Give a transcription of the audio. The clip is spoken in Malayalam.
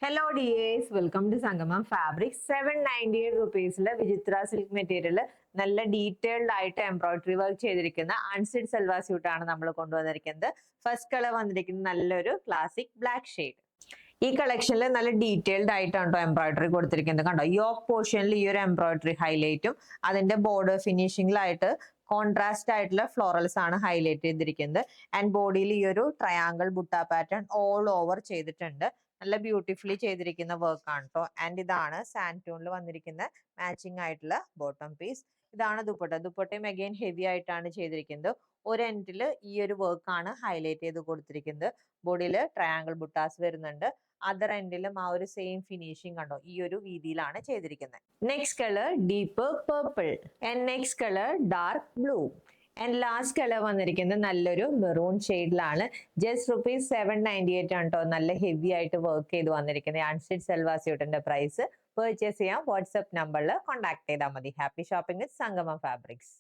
ഹലോ ഡിയേഴ്സ്, വെൽക്കം ടു സംഗമം ഫാബ്രിക്. 798 റുപ്പീസിൽ വിചിത്ര സിൽക്ക് മെറ്റീരിയൽ നല്ല ഡീറ്റെയിൽഡ് ആയിട്ട് എംബ്രോയിഡറി വർക്ക് ചെയ്തിരിക്കുന്ന അൺസ്റ്റിച്ച് സൽവാർ സ്യൂട്ട് ആണ് നമ്മൾ കൊണ്ടുവന്നിരിക്കുന്നത്. ഫസ്റ്റ് കളർ വന്നിരിക്കുന്നത് നല്ലൊരു ക്ലാസിക് ബ്ലാക്ക് ഷെയ്ഡ്. ഈ കളക്ഷനിൽ നല്ല ഡീറ്റെയിൽഡ് ആയിട്ടാണ് എംബ്രോയിഡറി കൊടുത്തിരിക്കുന്നത്. കണ്ടോ, യോക്ക് പോർഷനിൽ ഈ ഒരു എംബ്രോയിഡറി ഹൈലൈറ്റും അതിന്റെ ബോർഡർ ഫിനിഷിംഗിലായിട്ട് കോൺട്രാസ്റ്റ് ആയിട്ടുള്ള ഫ്ലോറൽസ് ആണ് ഹൈലൈറ്റ് ചെയ്തിരിക്കുന്നത്. ആൻഡ് ബോഡിയിൽ ഈ ഒരു triangle butta pattern all over ചെയ്തിട്ടുണ്ട്. നല്ല ബ്യൂട്ടിഫുള്ളി ചെയ്തിരിക്കുന്ന വർക്ക് ആണ് കേട്ടോ. ആൻഡ് ഇതാണ് സാൻഡ് ടൂണിൽ വന്നിരിക്കുന്ന മാച്ചിങ് ആയിട്ടുള്ള ബോട്ടം പീസ്. ഇതാണ് ദുപ്പട്ട. ദുപ്പട്ടയും അഗൈൻ ഹെവി ആയിട്ടാണ് ചെയ്തിരിക്കുന്നത്. ഒരു എൻഡിൽ ഈ ഒരു വർക്ക് ആണ് ഹൈലൈറ്റ് ചെയ്ത് കൊടുത്തിരിക്കുന്നത്. ബോഡിയിൽ ട്രയാങ്കിൾ ബുട്ടാസ് വരുന്നുണ്ട്. അതർ എൻഡിലും ആ ഒരു സെയിം ഫിനിഷിംഗ് കണ്ടോ, ഈ ഒരു രീതിയിലാണ് ചെയ്തിരിക്കുന്നത്. Next colour deep purple and next colour dark blue and last colour വന്നിരിക്കുന്നത് നല്ലൊരു മെറൂൺ ഷെയ്ഡിലാണ്. ജസ്റ്റ് ₹798 ആണ് കേട്ടോ. നല്ല ഹെവി ആയിട്ട് വർക്ക് ചെയ്ത് വന്നിരിക്കുന്നത് അൺസ്റ്റിച്ച് സൽവാർ സ്യൂട്ടിന്റെ പ്രൈസ്. പർച്ചേസ് ചെയ്യാം വാട്സ്ആപ്പ് നമ്പറിൽ കോൺടാക്ട് ചെയ്താൽ മതി. ഹാപ്പി ഷോപ്പിംഗ് വിത്ത് സംഗമം ഫാബ്രിക്സ്.